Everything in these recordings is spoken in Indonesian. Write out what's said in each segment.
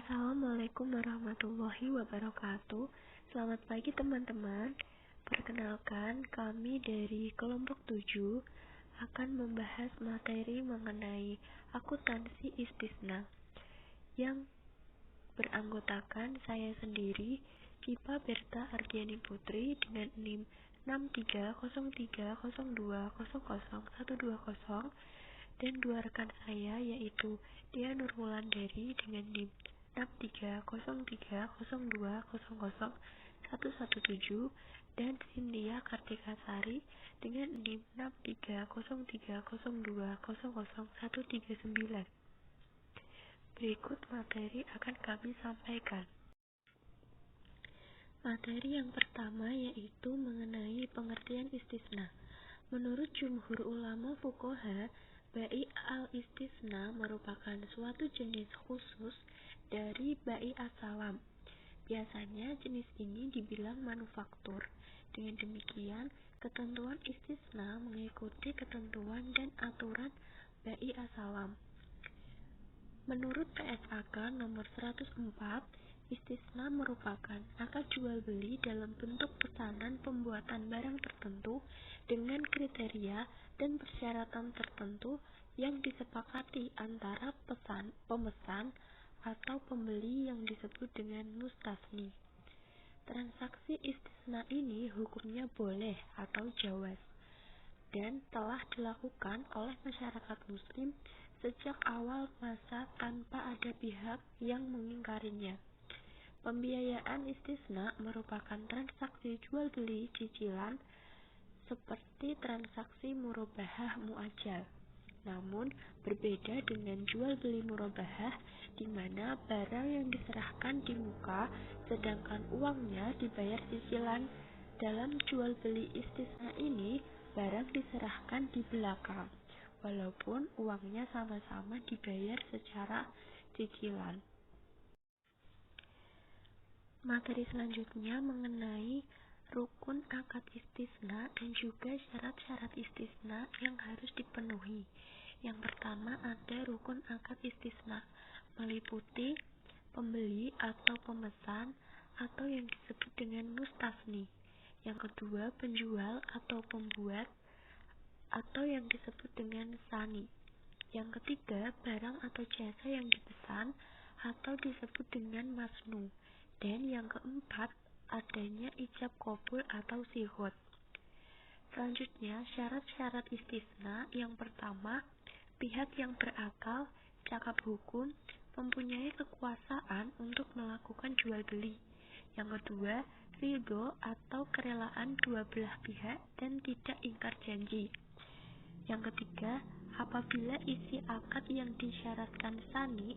Assalamualaikum warahmatullahi wabarakatuh. Selamat pagi teman-teman. Perkenalkan, kami dari kelompok 7 akan membahas materi mengenai akuntansi istisna yang beranggotakan saya sendiri, Kipa Berta Ardiani Putri dengan NIM 63030200120 dan dua rekan saya yaitu Dia Nurwulandari dengan NIM 63020200117 dan Cynthia Kartikasari dengan NIM 63030200139. Berikut materi akan kami sampaikan. Materi yang pertama yaitu mengenai pengertian istisna. Menurut jumhur ulama fuqaha, bai al-istisna merupakan suatu jenis khusus dari bai as-salam. Biasanya jenis ini dibilang manufaktur. Dengan demikian, ketentuan istisna mengikuti ketentuan dan aturan bai as-salam. Menurut PSAK nomor 104, istisna merupakan akad jual beli dalam bentuk pesanan pembuatan barang tertentu dengan kriteria dan persyaratan tertentu yang disepakati antara pemesan atau pembeli yang disebut dengan mustasni. Transaksi istisna ini hukumnya boleh atau jawaz dan telah dilakukan oleh masyarakat muslim sejak awal masa tanpa ada pihak yang mengingkarinya. Pembiayaan istisna merupakan transaksi jual beli cicilan seperti transaksi murabahah muajjal. Namun berbeda dengan jual beli murabahah di mana barang yang diserahkan di muka sedangkan uangnya dibayar cicilan. Dalam jual beli istisna ini barang diserahkan di belakang walaupun uangnya sama-sama dibayar secara cicilan. Materi selanjutnya mengenai rukun akad istisna dan juga syarat-syarat istisna yang harus dipenuhi. Yang pertama ada rukun akad istisna, meliputi pembeli atau pemesan atau yang disebut dengan mustasni. Yang kedua penjual atau pembuat atau yang disebut dengan sani. Yang ketiga, barang atau jasa yang dipesan atau disebut dengan masnu. Dan yang keempat, adanya ijab qabul atau sihot. Selanjutnya, syarat-syarat istisna. Yang pertama, pihak yang berakal, cakap hukum, mempunyai kekuasaan untuk melakukan jual beli. Yang kedua, ridho atau kerelaan dua belah pihak dan tidak ingkar janji. Yang ketiga, apabila isi akad yang disyaratkan sani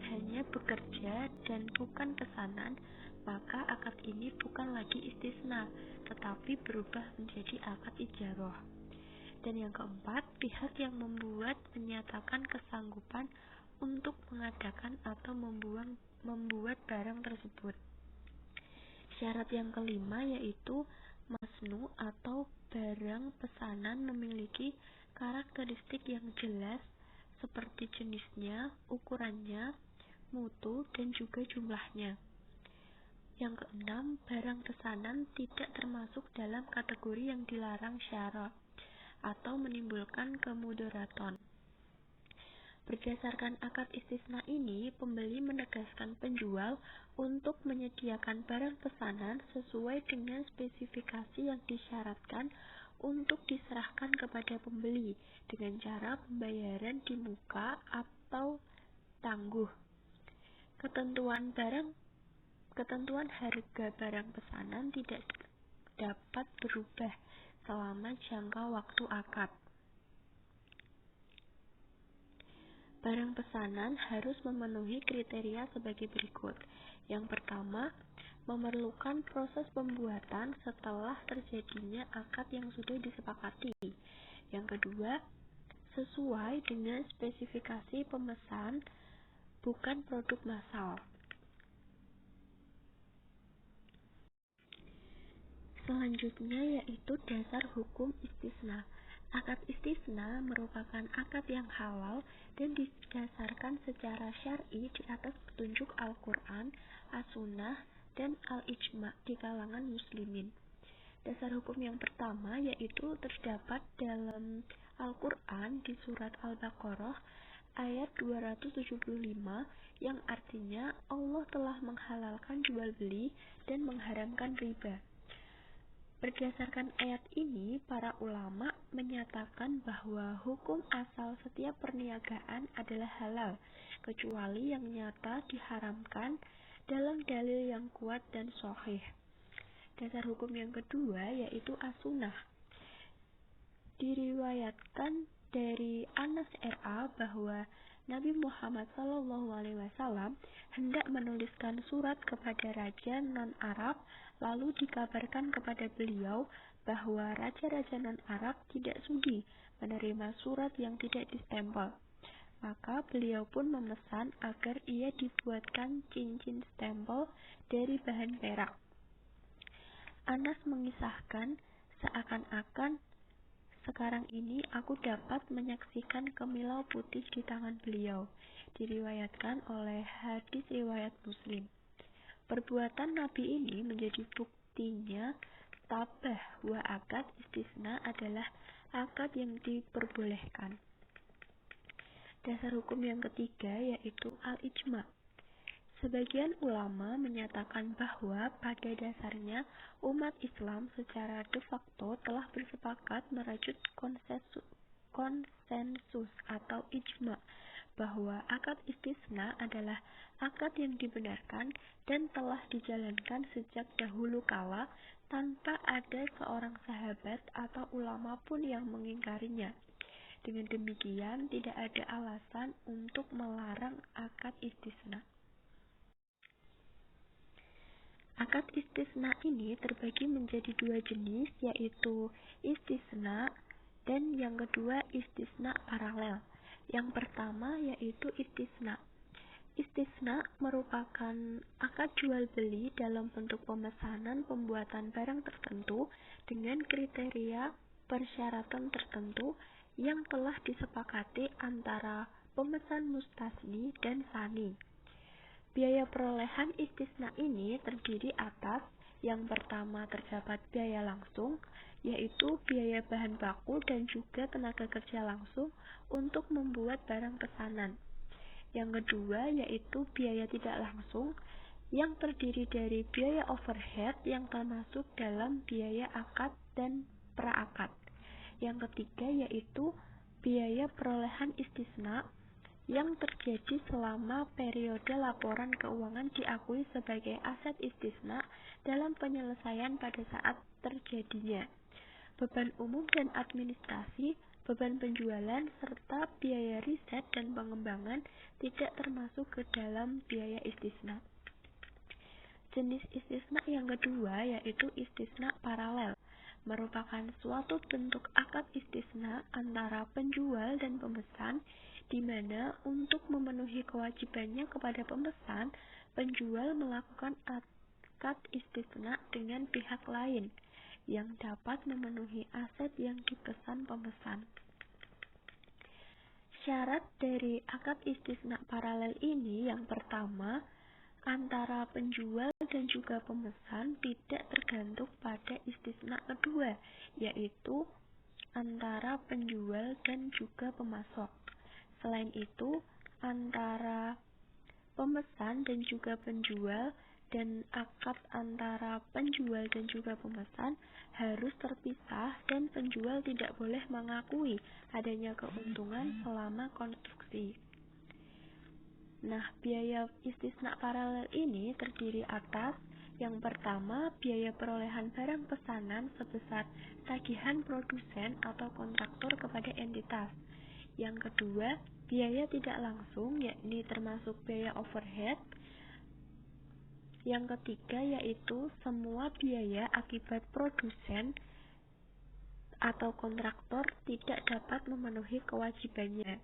hanya bekerja dan bukan pesanan, maka akad ini bukan lagi istisna, tetapi berubah menjadi akad ijarah. Dan yang keempat, pihak yang membuat menyatakan kesanggupan untuk mengadakan atau membuat barang tersebut. Syarat yang kelima yaitu masnu atau barang pesanan memiliki karakteristik yang jelas seperti jenisnya, ukurannya, mutu, dan juga jumlahnya. Yang keenam, barang pesanan tidak termasuk dalam kategori yang dilarang syara atau menimbulkan kemudharatan. Berdasarkan akad istisna ini, pembeli menegaskan penjual untuk menyediakan barang pesanan sesuai dengan spesifikasi yang disyaratkan untuk diserahkan kepada pembeli dengan cara pembayaran di muka atau tangguh. Ketentuan harga barang pesanan tidak dapat berubah selama jangka waktu akad. Barang pesanan harus memenuhi kriteria sebagai berikut. Yang pertama, memerlukan proses pembuatan setelah terjadinya akad yang sudah disepakati. Yang kedua, sesuai dengan spesifikasi pemesan, bukan produk massal. Selanjutnya yaitu dasar hukum istisna. Akad istisna merupakan akad yang halal dan didasarkan secara syar'i di atas petunjuk Al-Quran, As-Sunnah, dan Al-Ijma' di kalangan muslimin. Dasar hukum yang pertama yaitu terdapat dalam Al-Quran di surat Al-Baqarah ayat 275 yang artinya Allah telah menghalalkan jual beli dan mengharamkan riba. Berdasarkan ayat ini, para ulama menyatakan bahwa hukum asal setiap perniagaan adalah halal, kecuali yang nyata diharamkan dalam dalil yang kuat dan sahih. Dasar hukum yang kedua yaitu as-sunnah. Diriwayatkan dari Anas RA bahwa Nabi Muhammad SAW hendak menuliskan surat kepada raja non-Arab, lalu dikabarkan kepada beliau bahwa raja-raja non-Arab tidak sudi menerima surat yang tidak distempel. Maka beliau pun memesan agar ia dibuatkan cincin stempel dari bahan perak. Anas mengisahkan, seakan-akan sekarang ini aku dapat menyaksikan kemilau putih di tangan beliau. Diriwayatkan oleh hadis riwayat Muslim. Perbuatan Nabi ini menjadi buktinya bahwa akad istisna adalah akad yang diperbolehkan. Dasar hukum yang ketiga yaitu al-ijma'. Sebagian ulama menyatakan bahwa pada dasarnya umat Islam secara de facto telah bersepakat merajut konsensus atau ijma' bahwa akad istisna adalah akad yang dibenarkan dan telah dijalankan sejak dahulu kala tanpa ada seorang sahabat atau ulama pun yang mengingkarinya. Dengan demikian, tidak ada alasan untuk melarang akad istisna. Akad istisna ini terbagi menjadi dua jenis, yaitu istisna dan yang kedua istisna paralel. Yang pertama yaitu istisna. Istisna merupakan akad jual beli dalam bentuk pemesanan pembuatan barang tertentu dengan kriteria persyaratan tertentu yang telah disepakati antara pemesan mustasni dan sani. Biaya perolehan istisna ini terdiri atas yang pertama terdapat biaya langsung, yaitu biaya bahan baku dan juga tenaga kerja langsung untuk membuat barang pesanan. Yang kedua yaitu biaya tidak langsung yang terdiri dari biaya overhead yang termasuk dalam biaya akad dan praakad. Yang ketiga yaitu biaya perolehan istisna yang terjadi selama periode laporan keuangan diakui sebagai aset istisna dalam penyelesaian pada saat terjadinya. Beban umum dan administrasi, beban penjualan, serta biaya riset dan pengembangan tidak termasuk ke dalam biaya istisna. Jenis istisna yang kedua yaitu istisna paralel, merupakan suatu bentuk akad istisna antara penjual dan pemesan, di mana untuk memenuhi kewajibannya kepada pemesan, penjual melakukan akad istisna dengan pihak lain yang dapat memenuhi aset yang dipesan pemesan. Syarat dari akad istisna paralel ini yang pertama, antara penjual dan juga pemesan tidak tergantung pada istisna kedua, yaitu antara penjual dan juga pemasok. Selain itu, antara pemesan dan juga penjual dan akad antara penjual dan juga pemesan harus terpisah dan penjual tidak boleh mengakui adanya keuntungan selama konstruksi. Nah, biaya istisna paralel ini terdiri atas yang pertama, biaya perolehan barang pesanan sebesar tagihan produsen atau kontraktor kepada entitas. Yang kedua, biaya tidak langsung, yakni termasuk biaya overhead. Yang ketiga yaitu semua biaya akibat produsen atau kontraktor tidak dapat memenuhi kewajibannya.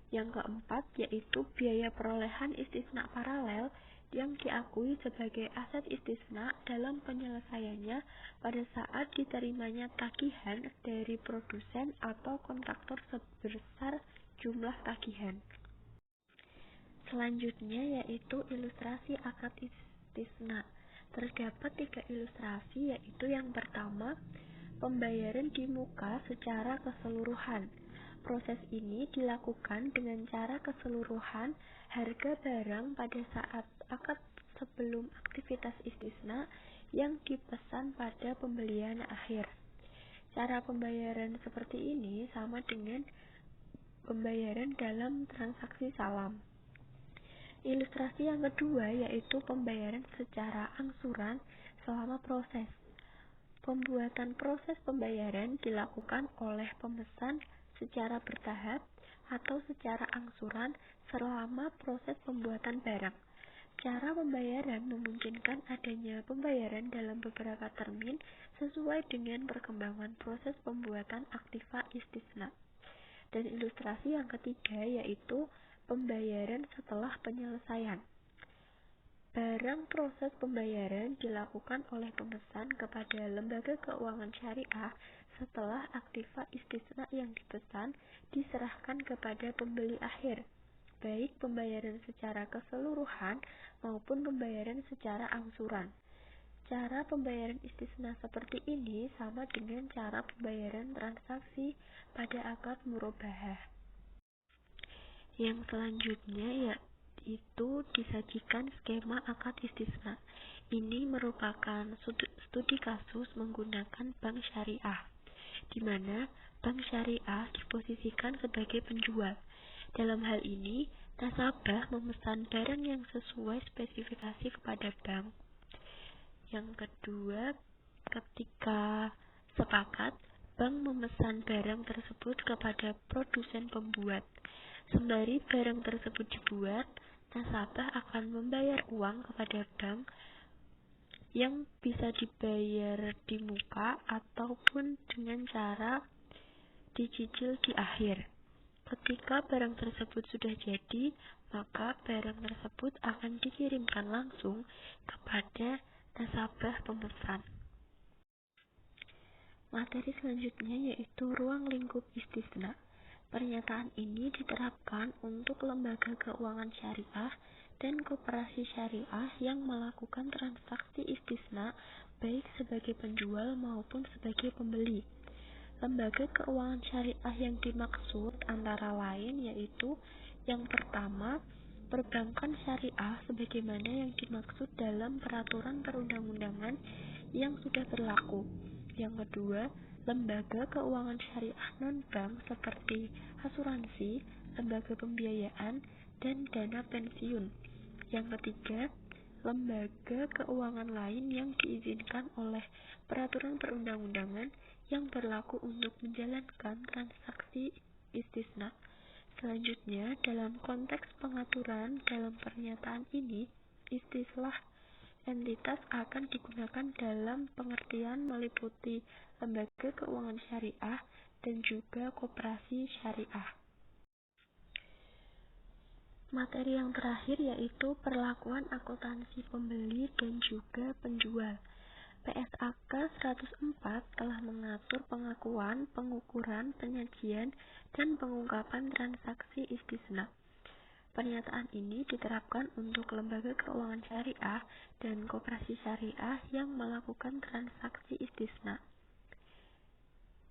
Yang keempat yaitu biaya perolehan istisna paralel yang diakui sebagai aset istisna dalam penyelesaiannya pada saat diterimanya tagihan dari produsen atau kontraktor sebesar jumlah tagihan. Selanjutnya yaitu ilustrasi akad istisna. Terdapat 3 ilustrasi, yaitu yang pertama, pembayaran di muka secara keseluruhan. Proses ini dilakukan dengan cara keseluruhan harga barang pada saat akad sebelum aktivitas istisna yang dipesan pada pembelian akhir. Cara pembayaran seperti ini sama dengan pembayaran dalam transaksi salam. Ilustrasi yang kedua yaitu pembayaran secara angsuran selama proses. Pembuatan proses pembayaran dilakukan oleh pemesan secara bertahap atau secara angsuran selama proses pembuatan barang. Cara pembayaran memungkinkan adanya pembayaran dalam beberapa termin sesuai dengan perkembangan proses pembuatan aktiva istisna. Dan ilustrasi yang ketiga yaitu pembayaran setelah penyelesaian. Barang proses pembayaran dilakukan oleh pemesan kepada lembaga keuangan syariah setelah aktiva istisna yang dipesan diserahkan kepada pembeli akhir, baik pembayaran secara keseluruhan maupun pembayaran secara angsuran. Cara pembayaran istisna seperti ini sama dengan cara pembayaran transaksi pada akad murabahah. Yang selanjutnya yaitu disajikan skema akad istisna. Ini merupakan studi kasus menggunakan bank syariah, di mana bank syariah diposisikan sebagai penjual. Dalam hal ini, nasabah memesan barang yang sesuai spesifikasi kepada bank. Yang kedua, ketika sepakat, bank memesan barang tersebut kepada produsen pembuat. Sembari barang tersebut dibuat, nasabah akan membayar uang kepada bank yang bisa dibayar di muka ataupun dengan cara dicicil di akhir. Ketika barang tersebut sudah jadi, maka barang tersebut akan dikirimkan langsung kepada nasabah pemesan. Materi selanjutnya yaitu ruang lingkup istisna. Pernyataan ini diterapkan untuk lembaga keuangan syariah dan koperasi syariah yang melakukan transaksi istisna baik sebagai penjual maupun sebagai pembeli. Lembaga keuangan syariah yang dimaksud antara lain yaitu yang pertama, perbankan syariah sebagaimana yang dimaksud dalam peraturan perundang-undangan yang sudah berlaku. Yang kedua, lembaga keuangan syariah non-bank seperti asuransi, lembaga pembiayaan, dan dana pensiun. Yang ketiga, lembaga keuangan lain yang diizinkan oleh peraturan perundang-undangan yang berlaku untuk menjalankan transaksi istisna. Selanjutnya, dalam konteks pengaturan dalam pernyataan ini, istilah entitas akan digunakan dalam pengertian meliputi lembaga keuangan syariah dan juga koperasi syariah. Materi yang terakhir yaitu perlakuan akuntansi pembeli dan juga penjual. PSAK 104 telah mengatur pengakuan, pengukuran, penyajian, dan pengungkapan transaksi istisna. Pernyataan ini diterapkan untuk lembaga keuangan syariah dan koperasi syariah yang melakukan transaksi istisna.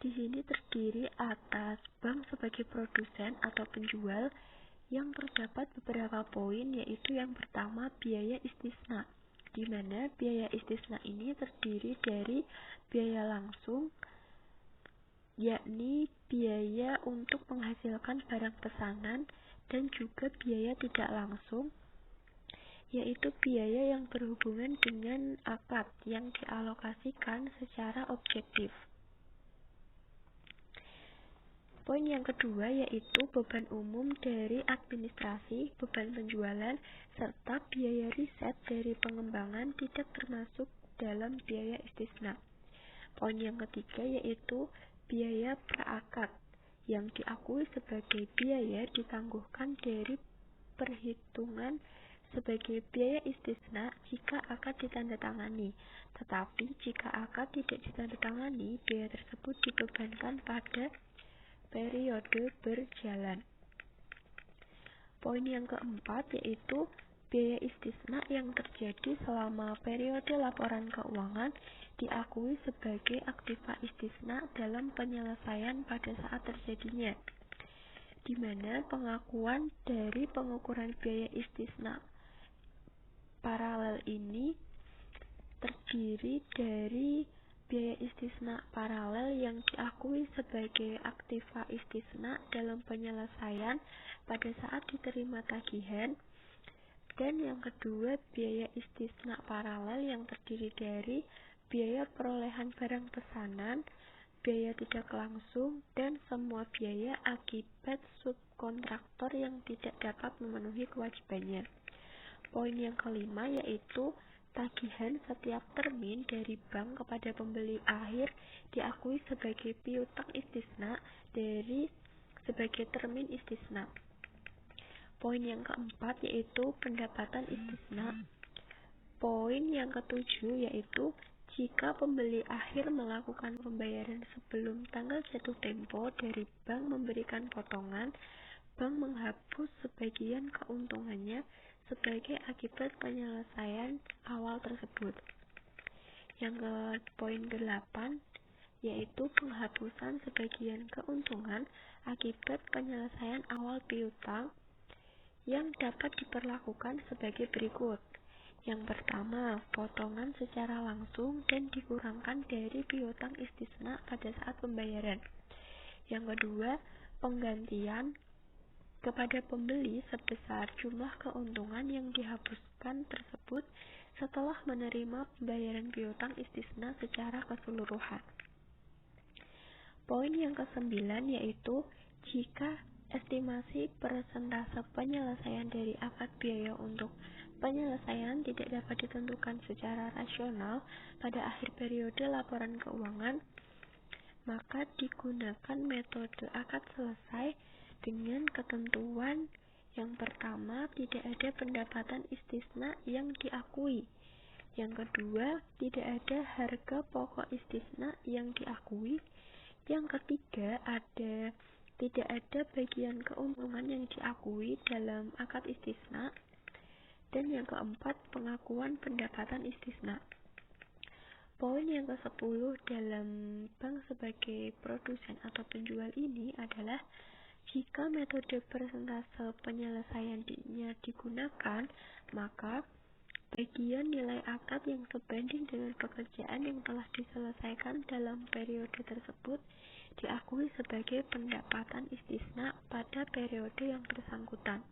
Di sini terdiri atas bank sebagai produsen atau penjual yang terdapat beberapa poin, yaitu yang pertama biaya istisna, di mana biaya istisna ini terdiri dari biaya langsung, yakni biaya untuk menghasilkan barang pesanan, dan juga biaya tidak langsung, yaitu biaya yang berhubungan dengan akad yang dialokasikan secara objektif. Poin yang kedua yaitu beban umum dari administrasi, beban penjualan, serta biaya riset dari pengembangan tidak termasuk dalam biaya istisna. Poin yang ketiga yaitu biaya praakad yang diakui sebagai biaya ditangguhkan dari perhitungan sebagai biaya istisna jika akad ditandatangani. Tetapi jika akad tidak ditandatangani, biaya tersebut dibebankan pada periode berjalan. Poin yang keempat yaitu biaya istisna yang terjadi selama periode laporan keuangan diakui sebagai aktiva istisna dalam penyelesaian pada saat terjadinya, di mana pengakuan dari pengukuran biaya istisna paralel ini terdiri dari biaya istisna paralel yang diakui sebagai aktiva istisna dalam penyelesaian pada saat diterima tagihan, dan yang kedua biaya istisna paralel yang terdiri dari biaya perolehan barang pesanan, biaya tidak langsung, dan semua biaya akibat subkontraktor yang tidak dapat memenuhi kewajibannya. Poin yang kelima yaitu tagihan setiap termin dari bank kepada pembeli akhir diakui sebagai piutang istisna dari sebagai termin istisna. Poin yang keempat yaitu pendapatan istisna. Poin yang ketujuh yaitu jika pembeli akhir melakukan pembayaran sebelum tanggal jatuh tempo dari bank memberikan potongan, bank menghapus sebagian keuntungannya sebagai akibat penyelesaian awal tersebut. Yang ke poin ke-8 yaitu penghapusan sebagian keuntungan akibat penyelesaian awal piutang yang dapat diperlakukan sebagai berikut. Yang pertama, potongan secara langsung dan dikurangkan dari piutang istisna pada saat pembayaran. Yang kedua, penggantian kepada pembeli sebesar jumlah keuntungan yang dihapuskan tersebut setelah menerima pembayaran piutang istisna secara keseluruhan. Poin yang ke-9 yaitu jika estimasi persentase penyelesaian dari akad biaya untuk penyelesaian tidak dapat ditentukan secara rasional pada akhir periode laporan keuangan, maka digunakan metode akad selesai dengan ketentuan yang pertama, tidak ada pendapatan istisna yang diakui. Yang kedua, tidak ada harga pokok istisna yang diakui. Yang ketiga, tidak ada bagian keuntungan yang diakui dalam akad istisna. Dan yang keempat, pengakuan pendapatan istisna. Poin yang ke-10 dalam bank sebagai produsen atau penjual ini adalah jika metode persentase penyelesaiannya digunakan, maka bagian nilai akad yang sebanding dengan pekerjaan yang telah diselesaikan dalam periode tersebut diakui sebagai pendapatan istisna pada periode yang bersangkutan.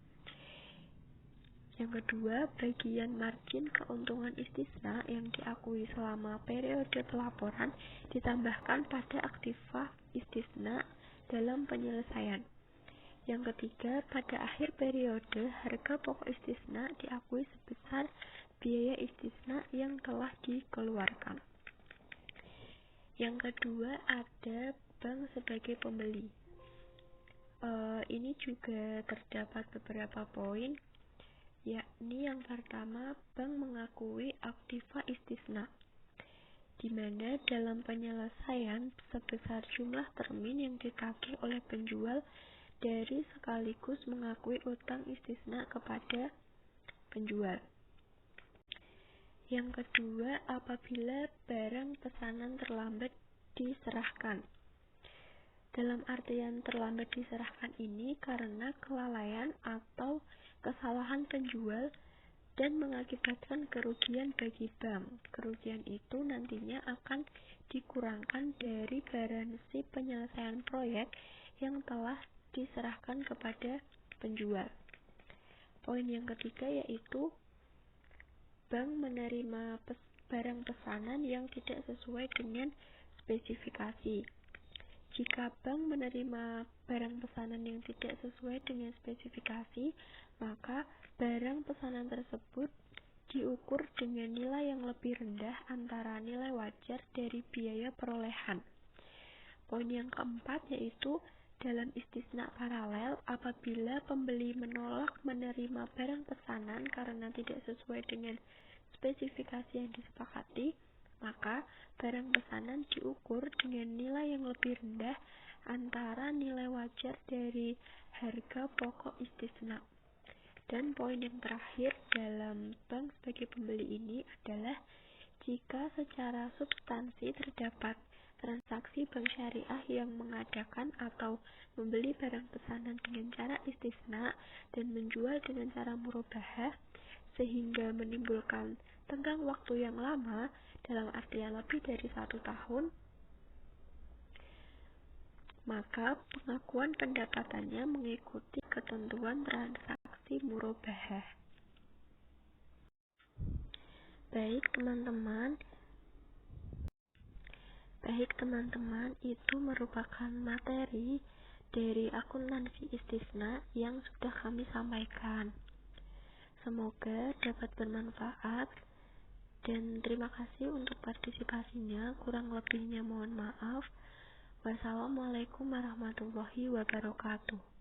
Yang kedua, bagian margin keuntungan istisna yang diakui selama periode pelaporan ditambahkan pada aktiva istisna dalam penyelesaian. Yang ketiga, pada akhir periode harga pokok istisna diakui sebesar biaya istisna yang telah dikeluarkan. Yang kedua, ada bank sebagai pembeli. Ini juga terdapat beberapa poin, yakni yang pertama, bank mengakui aktiva istisna, di mana dalam penyelesaian sebesar jumlah termin yang ditagih oleh penjual dari sekaligus mengakui utang istisna kepada penjual. Yang kedua, apabila barang pesanan terlambat diserahkan. Dalam artian terlambat diserahkan ini karena kelalaian atau kesalahan penjual dan mengakibatkan kerugian bagi bank. Kerugian itu nantinya akan dikurangkan dari garansi penyelesaian proyek yang telah diserahkan kepada penjual. Poin yang ketiga yaitu bank menerima barang pesanan yang tidak sesuai dengan spesifikasi. Jika bank menerima barang pesanan yang tidak sesuai dengan spesifikasi, maka barang pesanan tersebut diukur dengan nilai yang lebih rendah antara nilai wajar dari biaya perolehan. Poin yang keempat yaitu dalam istisna paralel, apabila pembeli menolak menerima barang pesanan karena tidak sesuai dengan spesifikasi yang disepakati, maka barang pesanan diukur dengan nilai yang lebih rendah antara nilai wajar dari harga pokok istisna. Dan poin yang terakhir dalam bank sebagai pembeli ini adalah jika secara substansi terdapat transaksi bank syariah yang mengadakan atau membeli barang pesanan dengan cara istisna dan menjual dengan cara murabahah sehingga menimbulkan tenggang waktu yang lama dalam artian lebih dari 1 tahun, maka pengakuan pendapatannya mengikuti ketentuan transaksi murabahah. Baik teman-teman, itu merupakan materi dari akuntansi istisna yang sudah kami sampaikan. Semoga dapat bermanfaat dan terima kasih untuk partisipasinya. Kurang lebihnya mohon maaf. Wassalamualaikum warahmatullahi wabarakatuh.